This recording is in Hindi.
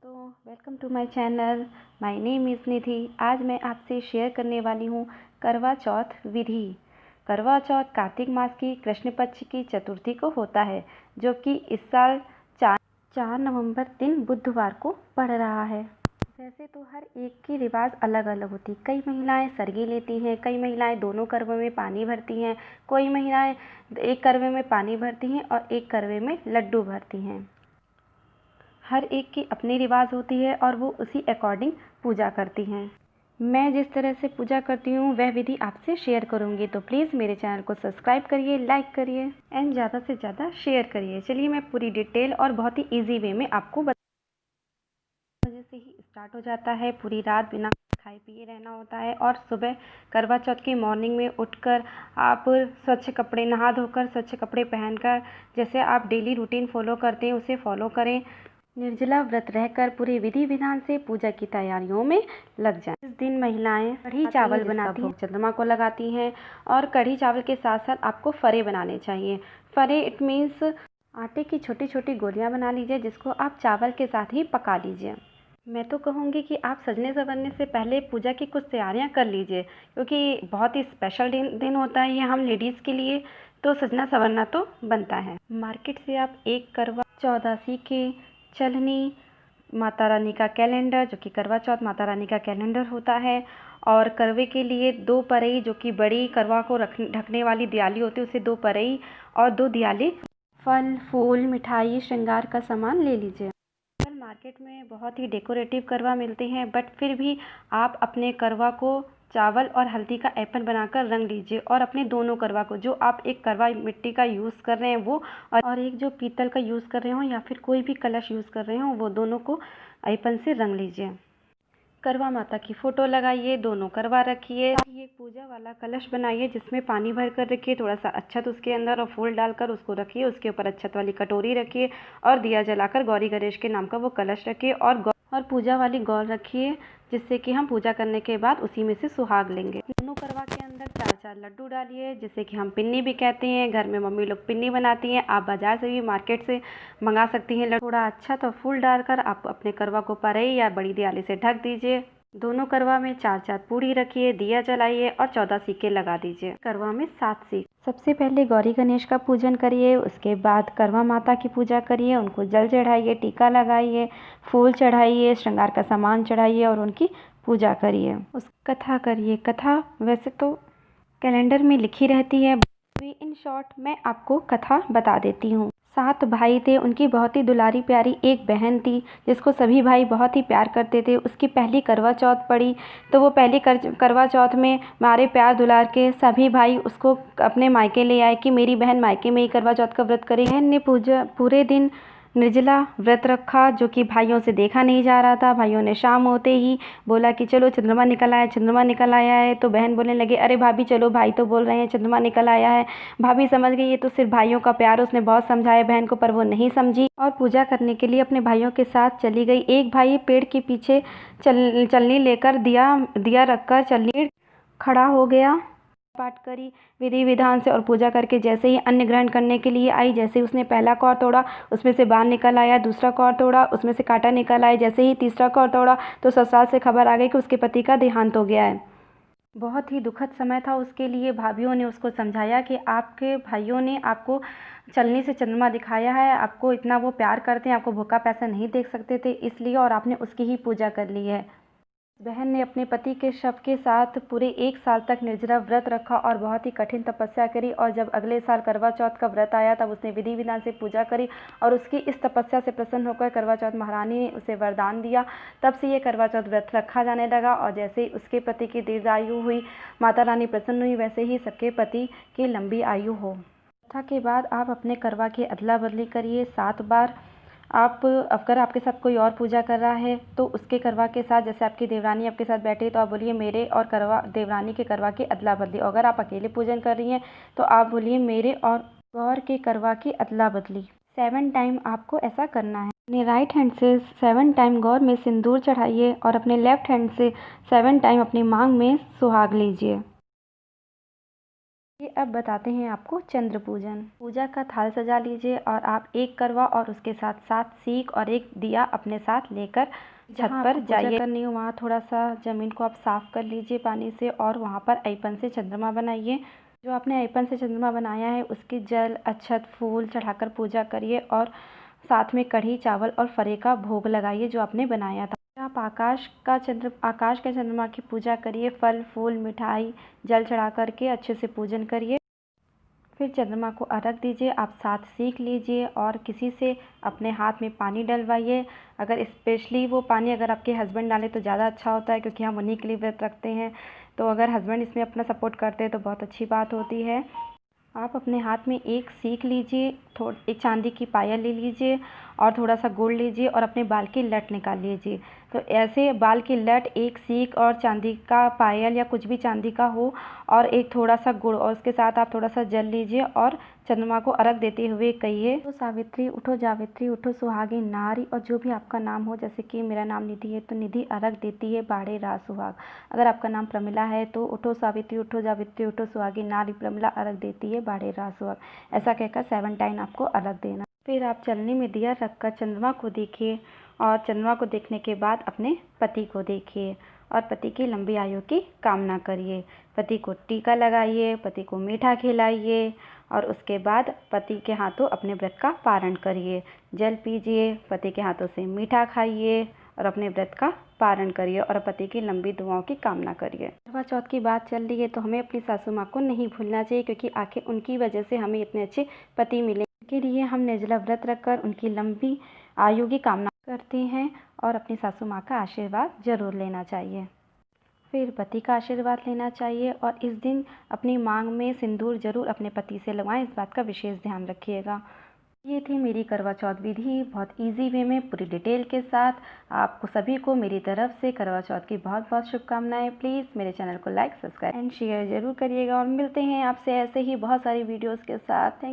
तो welcome to my channel. My name is Nidhi. आज मैं आपसे शेयर करने वाली हूँ करवा चौथ विधि। करवा चौथ कार्तिक मास की कृष्ण पक्ष की चतुर्थी को होता है, जो कि इस साल 4 नवंबर दिन बुधवार को पड़ रहा है। वैसे तो हर एक की रिवाज अलग अलग होती। कई महिलाएं सरगी लेती हैं, कई महिलाएं दोनों करवे में पानी भरती हैं, कोई महिलाएं एक करवे में पानी भरती हैं और एक करवे में लड्डू भरती हैं। हर एक की अपनी रिवाज होती है और वो उसी अकॉर्डिंग पूजा करती हैं। मैं जिस तरह से पूजा करती हूँ वह विधि आपसे शेयर करूँगी, तो प्लीज़ मेरे चैनल को सब्सक्राइब करिए, लाइक करिए एंड ज़्यादा से ज़्यादा शेयर करिए। चलिए मैं पूरी डिटेल और बहुत ही ईजी वे में आपको बजे से ही स्टार्ट हो जाता है। पूरी रात बिना खाए पिए रहना होता है और सुबह करवा चौथ की मॉर्निंग में उठकर आप स्वच्छ कपड़े नहा धोकर स्वच्छ कपड़े पहनकर जैसे आप डेली रूटीन फॉलो करते हैं उसे फॉलो करें। निर्जला व्रत रहकर पूरे विधि विधान से पूजा की तैयारियों में लग जाएं। इस दिन महिलाएं कढ़ी चावल बनाती हैं, चंद्रमा को लगाती हैं और कढ़ी चावल के साथ साथ आपको फरे बनाने चाहिए। फरे इट मीन्स आटे की छोटी छोटी गोलियां बना लीजिए, जिसको आप चावल के साथ ही पका लीजिए। मैं तो कहूँगी कि आप सजने संवरने से पहले पूजा की कुछ तैयारियां कर लीजिए, क्योंकि बहुत ही स्पेशल दिन होता है ये हम लेडीज़ के लिए, तो सजना संवरना तो बनता है। मार्केट से आप एक करवा चौदसी के चलनी, माता रानी का कैलेंडर जो कि करवा चौथ माता रानी का कैलेंडर होता है, और करवे के लिए 2 परई जो कि बड़ी करवा को ढकने वाली दियाली होती है, उसे 2 परई और 2 दियाली फल फूल मिठाई श्रृंगार का सामान ले लीजिए। आजकल मार्केट में बहुत ही डेकोरेटिव करवा मिलते हैं, बट फिर भी आप अपने करवा को चावल और हल्दी का एपन बनाकर रंग लीजिए और अपने दोनों करवा को, जो आप एक करवा मिट्टी का यूज़ कर रहे हैं वो और एक जो पीतल का यूज़ कर रहे हो या फिर कोई भी कलश यूज़ कर रहे हो, वो दोनों को एपन से रंग लीजिए। करवा माता की फ़ोटो लगाइए, दोनों करवा रखिए। एक पूजा वाला कलश बनाइए जिसमें पानी भर कर रखिए, थोड़ा सा अक्षत उसके अंदर और फूल डालकर उसको रखिए। उसके ऊपर अक्षत वाली कटोरी रखिए और दिया जलाकर गौरी गणेश के नाम का वो कलश रखिए और पूजा वाली गौर रखिए, जिससे कि हम पूजा करने के बाद उसी में से सुहाग लेंगे। दोनों करवा के अंदर 4-4 लड्डू डालिए, जिसे कि हम पिन्नी भी कहते हैं। घर में मम्मी लोग पिन्नी बनाती हैं, आप बाज़ार से भी मार्केट से मंगा सकती हैं। थोड़ा अच्छा तो फूल डालकर आप अपने करवा को परई या बड़ी दियाली से ढक दीजिए। दोनों करवा में 4-4 पूड़ी रखिए, दिया जलाइए और 14 सिक्के लगा दीजिए। करवा में 7 सिक्के। सबसे पहले गौरी गणेश का पूजन करिए, उसके बाद करवा माता की पूजा करिए, उनको जल चढ़ाइए, टीका लगाइए, फूल चढ़ाइए, श्रृंगार का सामान चढ़ाइए और उनकी पूजा करिए। उस कथा करिए। कथा वैसे तो कैलेंडर में लिखी रहती है, इन शॉर्ट मैं आपको कथा बता देती हूँ। 7 भाई थे, उनकी बहुत ही दुलारी प्यारी एक बहन थी, जिसको सभी भाई बहुत ही प्यार करते थे। उसकी पहली करवा चौथ पड़ी, तो वो पहली करवा चौथ में मारे प्यार दुलार के सभी भाई उसको अपने मायके ले आए कि मेरी बहन मायके में ही करवा चौथ का व्रत करे। बहन ने पूरे दिन निर्जला व्रत रखा, जो कि भाइयों से देखा नहीं जा रहा था। भाइयों ने शाम होते ही बोला कि चलो चंद्रमा निकल आया, चंद्रमा निकल आया है। तो बहन बोलने लगे, अरे भाभी चलो, भाई तो बोल रहे हैं चंद्रमा निकल आया है। भाभी समझ गई ये तो सिर्फ भाइयों का प्यार। उसने बहुत समझाया बहन को, पर वो नहीं समझी और पूजा करने के लिए अपने भाइयों के साथ चली गई। एक भाई पेड़ के पीछे चलनी लेकर दिया रखकर चलनी खड़ा हो गया। पाठ करी विधि विधान से और पूजा करके जैसे ही अन्न ग्रहण करने के लिए आई, जैसे ही उसने पहला कौर तोड़ा उसमें से बाण निकल आया, दूसरा कौर तोड़ा उसमें से कांटा निकल आया, जैसे ही तीसरा कौर तोड़ा तो ससुराल से खबर आ गई कि उसके पति का देहांत हो गया है। बहुत ही दुखद समय था उसके लिए। भाभीियों ने उसको समझाया कि आपके भाइयों ने आपको चलनी से चंद्रमा दिखाया है, आपको इतना वो प्यार करते हैं, आपको भूखा पैसा नहीं देख सकते थे इसलिए, और आपने उसकी ही पूजा कर ली है। बहन ने अपने पति के शव के साथ पूरे 1 साल तक निर्जला व्रत रखा और बहुत ही कठिन तपस्या करी, और जब अगले साल करवा चौथ का व्रत आया तब उसने विधि विधान से पूजा करी और उसकी इस तपस्या से प्रसन्न होकर करवा चौथ महारानी ने उसे वरदान दिया। तब से ये करवा चौथ व्रत रखा जाने लगा और जैसे ही उसके पति की दीर्घायु हुई, माता रानी प्रसन्न हुई, वैसे ही सबके पति की लंबी आयु हो। कथा के बाद आप अपने करवा की अदला बदली करिए 7 बार। आप अगर आपके साथ कोई और पूजा कर रहा है तो उसके करवा के साथ, जैसे आपकी देवरानी आपके साथ बैठी है तो आप बोलिए मेरे और करवा देवरानी के करवा की अदला बदली। अगर आप अकेले पूजन कर रही हैं तो आप बोलिए मेरे और गौर के करवा की अदला बदली। 7 टाइम आपको ऐसा करना है। अपने राइट हैंड से 7 टाइम गौर में सिंदूर चढ़ाइए और अपने लेफ्ट हैंड से 7 टाइम अपनी मांग में सुहाग लीजिए। ये अब बताते हैं आपको चंद्र पूजन। पूजा का थाल सजा लीजिए और आप एक करवा और उसके साथ 7 सीख और एक दिया अपने साथ लेकर छत पर जाइए। करनी हो वहाँ थोड़ा सा ज़मीन को आप साफ़ कर लीजिए पानी से और वहाँ पर ऐपन से चंद्रमा बनाइए। जो आपने ऐपन से चंद्रमा बनाया है उसकी जल अक्षत फूल चढ़ाकर पूजा करिए और साथ में कढ़ी चावल और फरे का भोग लगाइए जो आपने बनाया था। आप आकाश के चंद्रमा की पूजा करिए, फल फूल मिठाई जल चढ़ा करके अच्छे से पूजन करिए। फिर चंद्रमा को अर्घ दीजिए। आप 7 सीख लीजिए और किसी से अपने हाथ में पानी डलवाइए। अगर स्पेशली वो पानी अगर आपके हस्बैंड डालें तो ज़्यादा अच्छा होता है, क्योंकि हम उन्हीं के लिए व्रत रखते हैं। तो अगर हस्बैंड इसमें अपना सपोर्ट करते हैं तो बहुत अच्छी बात होती है। आप अपने हाथ में एक सीख लीजिए, एक चांदी की पायल ले लीजिए और थोड़ा सा गुड़ लीजिए और अपने बाल की लट निकाल लीजिए। तो ऐसे बाल की लट, एक सीख और चांदी का पायल या कुछ भी चांदी का हो और एक थोड़ा सा गुड़ और उसके साथ आप थोड़ा सा जल लीजिए और चंद्रमा को अर्घ देते हुए कहिए, तो सावित्री उठो जावित्री उठो सुहागी नारी। और जो भी आपका नाम हो, जैसे कि मेरा नाम निधि है तो निधि अर्घ देती है बाढ़े रात सुहाग। अगर आपका नाम प्रमिला है तो उठो सावित्री उठो जावित्री उठो सुहागी नारी, प्रमिला अर्घ देती है बाढ़े रात सुहाग। ऐसा कहकर 7 टाइम आपको अर्घ देना। फिर आप चलनी में दिया रखकर चंद्रमा को देखिए और चंद्रमा को देखने के बाद अपने पति को देखिए और पति की लंबी आयु की कामना करिए। पति को टीका लगाइए, पति को मीठा खिलाइए और उसके बाद पति के हाथों अपने व्रत का पारण करिए। जल पीजिए, पति के हाथों से मीठा खाइए और अपने व्रत का पारण करिए और पति की लंबी दुआओं की कामना करिए। करवा चौथ की बात चल रही है तो हमें अपनी सासू माँ को नहीं भूलना चाहिए, क्योंकि आखिर उनकी वजह से हमें इतने अच्छे पति मिले। के लिए हम निर्जला व्रत रखकर उनकी लंबी आयु की कामना करते हैं और अपनी सासू माँ का आशीर्वाद जरूर लेना चाहिए। फिर पति का आशीर्वाद लेना चाहिए और इस दिन अपनी मांग में सिंदूर जरूर अपने पति से लगवाएं, इस बात का विशेष ध्यान रखिएगा। ये थी मेरी करवा चौथ विधि, बहुत इजी वे में पूरी डिटेल के साथ। आपको सभी को मेरी तरफ से करवा चौथ की बहुत बहुत शुभकामनाएं। प्लीज़ मेरे चैनल को लाइक सब्सक्राइब एंड शेयर ज़रूर करिएगा और मिलते हैं आपसे ऐसे ही बहुत सारी वीडियोस के साथ। Thank you.